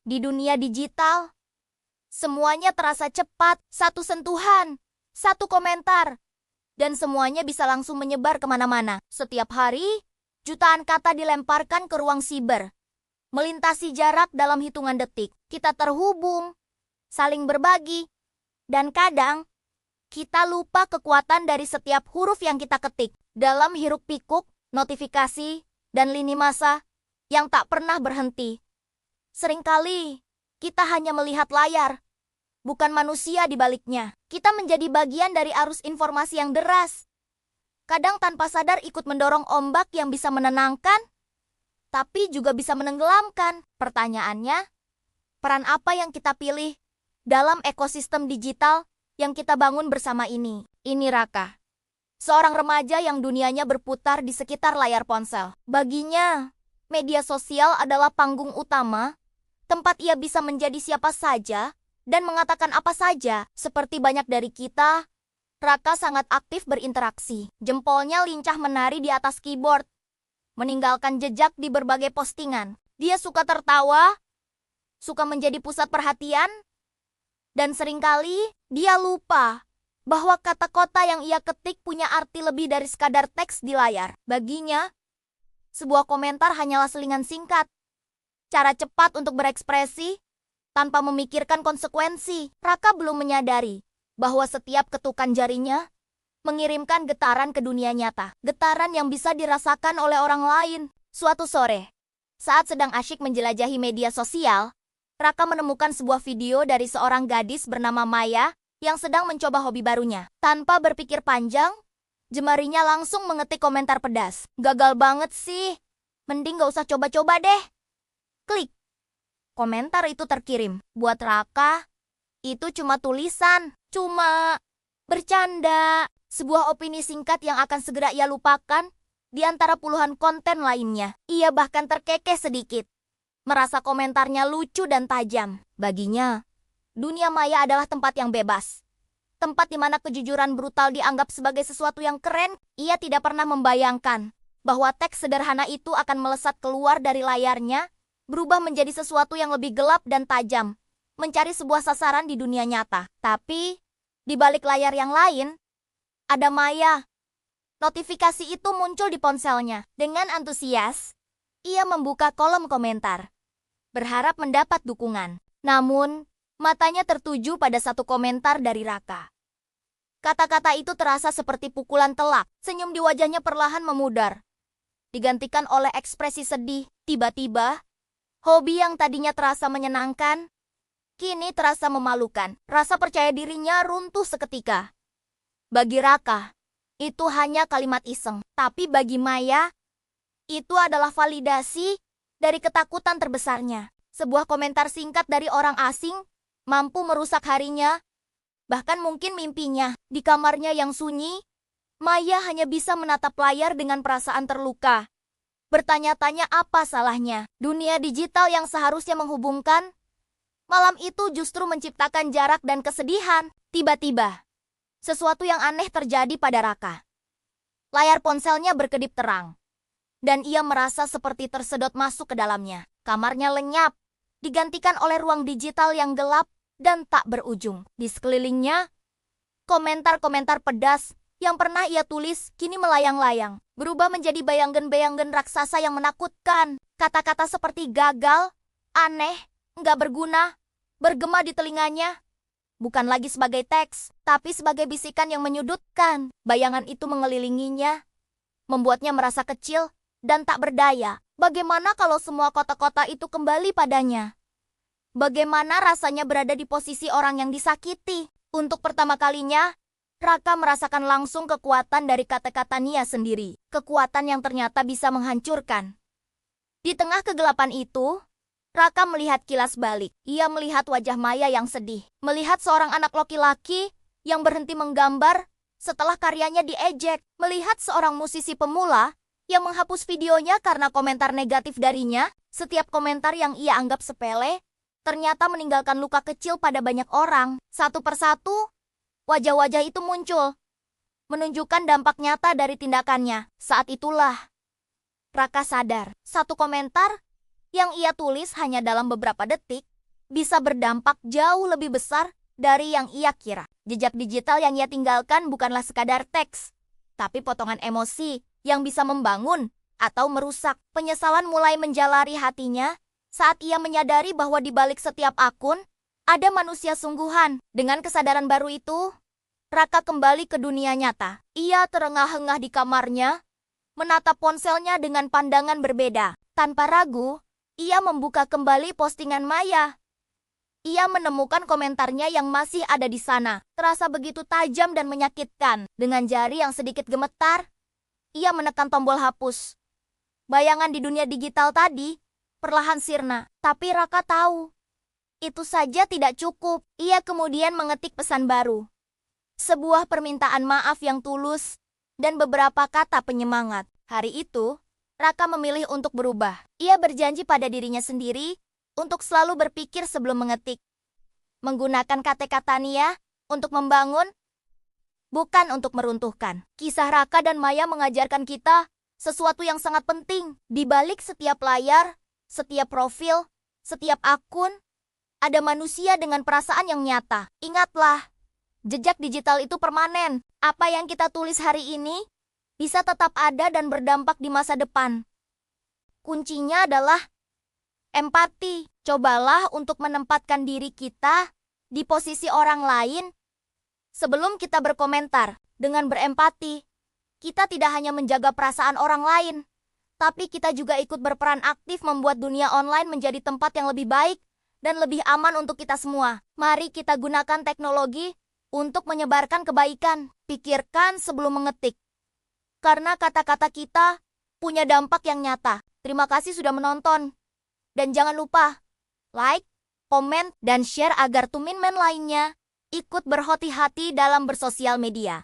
Di dunia digital, semuanya terasa cepat, satu sentuhan, satu komentar, dan semuanya bisa langsung menyebar kemana-mana. Setiap hari, jutaan kata dilemparkan ke ruang siber, melintasi jarak dalam hitungan detik. Kita terhubung, saling berbagi, dan kadang kita lupa kekuatan dari setiap huruf yang kita ketik. Dalam hiruk-pikuk, notifikasi, dan lini masa yang tak pernah berhenti. Seringkali, kita hanya melihat layar, bukan manusia di baliknya. Kita menjadi bagian dari arus informasi yang deras. Kadang tanpa sadar ikut mendorong ombak yang bisa menenangkan, tapi juga bisa menenggelamkan. Pertanyaannya, peran apa yang kita pilih dalam ekosistem digital yang kita bangun bersama ini? Ini Raka, seorang remaja yang dunianya berputar di sekitar layar ponsel. Baginya, media sosial adalah panggung utama, tempat ia bisa menjadi siapa saja dan mengatakan apa saja. Seperti banyak dari kita, Raka sangat aktif berinteraksi. Jempolnya lincah menari di atas keyboard, meninggalkan jejak di berbagai postingan. Dia suka tertawa, suka menjadi pusat perhatian, dan seringkali dia lupa bahwa kata-kata yang ia ketik punya arti lebih dari sekadar teks di layar. Baginya, sebuah komentar hanyalah selingan singkat, cara cepat untuk berekspresi tanpa memikirkan konsekuensi. Raka belum menyadari bahwa setiap ketukan jarinya mengirimkan getaran ke dunia nyata. Getaran yang bisa dirasakan oleh orang lain. Suatu sore, saat sedang asyik menjelajahi media sosial, Raka menemukan sebuah video dari seorang gadis bernama Maya yang sedang mencoba hobi barunya. Tanpa berpikir panjang, jemarinya langsung mengetik komentar pedas. Gagal banget sih. Mending gak usah coba-coba deh. Klik. Komentar itu terkirim. Buat Raka, itu cuma tulisan. Cuma bercanda. Sebuah opini singkat yang akan segera ia lupakan di antara puluhan konten lainnya. Ia bahkan terkekeh sedikit, merasa komentarnya lucu dan tajam. Baginya, dunia maya adalah tempat yang bebas. Tempat di mana kejujuran brutal dianggap sebagai sesuatu yang keren. Ia tidak pernah membayangkan bahwa teks sederhana itu akan melesat keluar dari layarnya, berubah menjadi sesuatu yang lebih gelap dan tajam, mencari sebuah sasaran di dunia nyata. Tapi, di balik layar yang lain, ada Maya. Notifikasi itu muncul di ponselnya. Dengan antusias, ia membuka kolom komentar, berharap mendapat dukungan. Namun, matanya tertuju pada satu komentar dari Raka. Kata-kata itu terasa seperti pukulan telak. Senyum di wajahnya perlahan memudar, digantikan oleh ekspresi sedih. Tiba-tiba, hobi yang tadinya terasa menyenangkan, kini terasa memalukan. Rasa percaya dirinya runtuh seketika. Bagi Raka, itu hanya kalimat iseng. Tapi bagi Maya, itu adalah validasi dari ketakutan terbesarnya. Sebuah komentar singkat dari orang asing mampu merusak harinya, bahkan mungkin mimpinya. Di kamarnya yang sunyi, Maya hanya bisa menatap layar dengan perasaan terluka. Bertanya-tanya apa salahnya. Dunia digital yang seharusnya menghubungkan, malam itu justru menciptakan jarak dan kesedihan. Tiba-tiba, sesuatu yang aneh terjadi pada Raka. Layar ponselnya berkedip terang, dan ia merasa seperti tersedot masuk ke dalamnya. Kamarnya lenyap, digantikan oleh ruang digital yang gelap dan tak berujung. Di sekelilingnya, komentar-komentar pedas yang pernah ia tulis kini melayang-layang, berubah menjadi bayangan-bayangan raksasa yang menakutkan. Kata-kata seperti gagal, aneh, nggak berguna, bergema di telinganya. Bukan lagi sebagai teks, tapi sebagai bisikan yang menyudutkan. Bayangan itu mengelilinginya, membuatnya merasa kecil dan tak berdaya. Bagaimana kalau semua kota-kota itu kembali padanya? Bagaimana rasanya berada di posisi orang yang disakiti? Untuk pertama kalinya, Raka merasakan langsung kekuatan dari kata-kata Nia sendiri. Kekuatan yang ternyata bisa menghancurkan. Di tengah kegelapan itu, Raka melihat kilas balik. Ia melihat wajah Maya yang sedih. Melihat seorang anak laki-laki yang berhenti menggambar setelah karyanya diejek. Melihat seorang musisi pemula yang menghapus videonya karena komentar negatif darinya. Setiap komentar yang ia anggap sepele ternyata meninggalkan luka kecil pada banyak orang. Satu persatu, wajah-wajah itu muncul, menunjukkan dampak nyata dari tindakannya. Saat itulah, Raka sadar, satu komentar yang ia tulis hanya dalam beberapa detik bisa berdampak jauh lebih besar dari yang ia kira. Jejak digital yang ia tinggalkan bukanlah sekadar teks, tapi potongan emosi yang bisa membangun atau merusak. Penyesalan mulai menjalari hatinya saat ia menyadari bahwa di balik setiap akun ada manusia sungguhan. Dengan kesadaran baru itu, Raka kembali ke dunia nyata. Ia terengah-engah di kamarnya, menatap ponselnya dengan pandangan berbeda. Tanpa ragu, ia membuka kembali postingan Maya. Ia menemukan komentarnya yang masih ada di sana. Terasa begitu tajam dan menyakitkan. Dengan jari yang sedikit gemetar, ia menekan tombol hapus. Bayangan di dunia digital tadi perlahan sirna. Tapi Raka tahu, itu saja tidak cukup. Ia kemudian mengetik pesan baru. Sebuah permintaan maaf yang tulus dan beberapa kata penyemangat. Hari itu, Raka memilih untuk berubah. Ia berjanji pada dirinya sendiri untuk selalu berpikir sebelum mengetik. Menggunakan kata-kata Nia untuk membangun, bukan untuk meruntuhkan. Kisah Raka dan Maya mengajarkan kita sesuatu yang sangat penting. Di balik setiap layar, setiap profil, setiap akun, ada manusia dengan perasaan yang nyata. Ingatlah, jejak digital itu permanen. Apa yang kita tulis hari ini bisa tetap ada dan berdampak di masa depan. Kuncinya adalah empati. Cobalah untuk menempatkan diri kita di posisi orang lain sebelum kita berkomentar. Dengan berempati, kita tidak hanya menjaga perasaan orang lain, tapi kita juga ikut berperan aktif membuat dunia online menjadi tempat yang lebih baik dan lebih aman untuk kita semua. Mari kita gunakan teknologi untuk menyebarkan kebaikan. Pikirkan sebelum mengetik, karena kata-kata kita punya dampak yang nyata. Terima kasih sudah menonton. Dan jangan lupa, like, komen, dan share agar Tuminmen lainnya ikut berhati-hati dalam bersosial media.